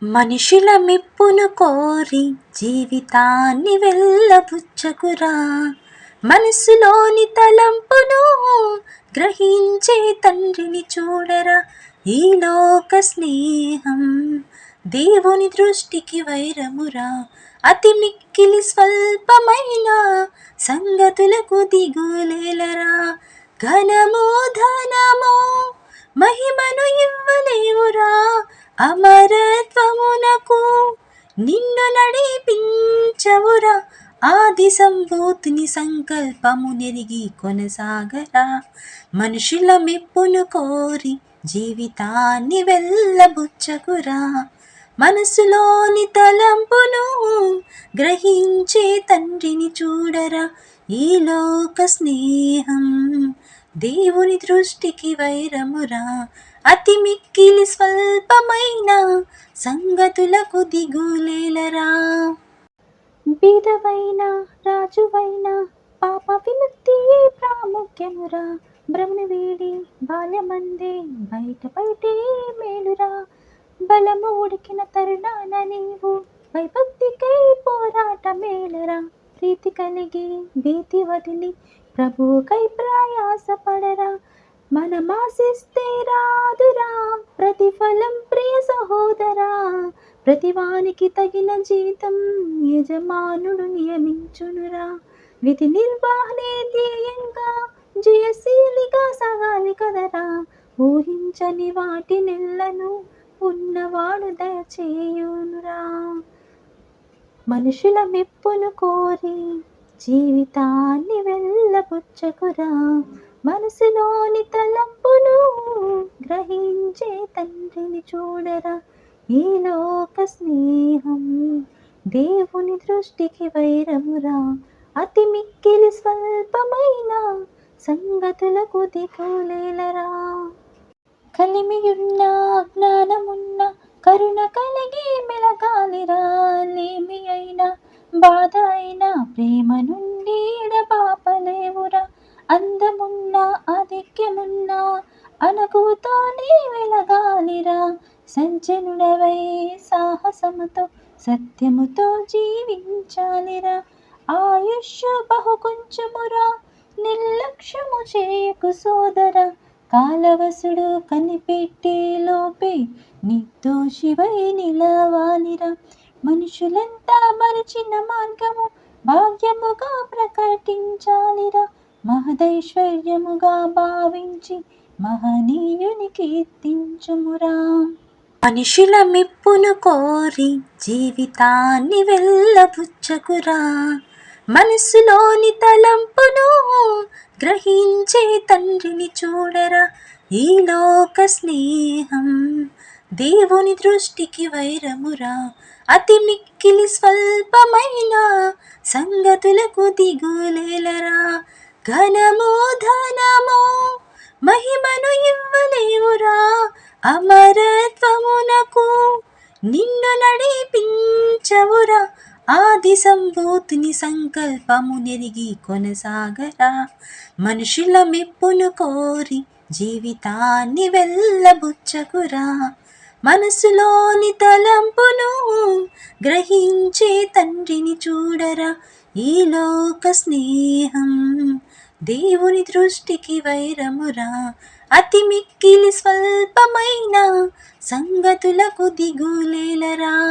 మనుషుల మెప్పును కోరి జీవితాన్ని వెళ్ళబుచ్చకురా. మనసులోని తలంపును గ్రహించే తండ్రిని చూడరా. ఈ లోక స్నేహం దేవుని దృష్టికి వైరమురా. అతి మిక్కిలి స్వల్పమైన సంగతులకు దిగులేలరా. ఘనము ధనము మహిమను ఇవ్వలేవురా. అమరత్వమునకు నిన్ను నడిపించవురా. ఆది సంభూతిని సంకల్పము నెరిగి కొనసాగరా. మనుషుల మెప్పును కోరి జీవితాన్ని వెళ్ళబుచ్చకురా. మనసులోని తలంపును గ్రహించే తండ్రిని చూడరా. ఈ లోక స్నేహం దేవుని దృష్టికి వైరమురా. అతి మిక్కిలి స్వల్పమైన సంగతులకు దిగులేలరా. బీదవైన రాజువైన పాప విముక్తి ప్రాముఖ్యమురా. బ్రహ్మను వీడి బాల్యమందే బయటే మేలురా. బలము ఉడికిన తరుణాన నీవు భయభక్తికై పోరాట మేలరా. ప్రీతి కలిగి భీతి వదిలి ప్రభువుకై ప్రయాసపడరా. మనమాశిస్తే రాదురా ప్రతిఫలం ప్రియ సహోదరా. ప్రతివానికి తగిన జీతం యజమానుడు నియమించునురా. విధి నిర్వహణే ధ్యేయంగా జయశీలిగా సాగాలి కదరా. ఊహించని వాటి నెల్లను ఉన్నవాడు దయచేయునురా. మనుషుల మెప్పును కోరి జీవితాన్ని వెళ్ళబుచ్చకురా. మనసులోని తలంపును గ్రహించే తండ్రిని చూడరా. ఈ లోక స్నేహం దేవుని దృష్టికి వైరమురా. అతి మిక్కిలి స్వల్పమైన సంగతులకు దిగులేలరా. కలిమియున్న జ్ఞానమున్న కరుణ కలిగి మెలగాలిరా. లేమి అయినా బాధ అయినా ప్రేమ నుండి ఎడబాపలేవురా. అందమున్న ఆధిక్యమున్న అనకుతోనే వెలగాలిరా. సంచనుడవై సాహసముతో సత్యముతో జీవించాలిరా. ఆయుష్ బహు కొంచెమురా. నిర్లక్ష్యము చేయకు సోదరా. కాలవసుడు కనిపెట్టే లోపే నిర్దోషివై నిలవాలిరా. మనుషులంతా మరచిన మార్గము భాగ్యముగా ప్రకటించాలిరా. మహదైశ్వర్యముగా భావించి మహనీయుని కీర్తించుమురా. మనుషుల మెప్పును కోరి జీవితాన్ని వెళ్ళబుచ్చకురా. మనసులోని తలంపును గ్రహించే తండ్రిని చూడరా. ఈ లోక స్నేహం దేవుని దృష్టికి వైరమురా. అతి మిక్కిలి స్వల్పమైన సంగతులకు దిగులేలరా. ఘనము ధనము మహిమను ఇవ్వలేవురా. అమరత్వమునకు నిన్ను నడిపించవురా. ఆది సంభూతిని సంకల్పము నెరిగి కొనసాగరా. మనుషుల మెప్పును కోరి జీవితాన్ని వెళ్ళబుచ్చకురా. మనసులోని తలంపును గ్రహించే తండ్రిని చూడరా. ఈ లోక స్నేహం దేవుని దృష్టికి వైరమురా. అతి మిక్కిలి స్వల్పమైన సంగతులకు దిగులేలరా.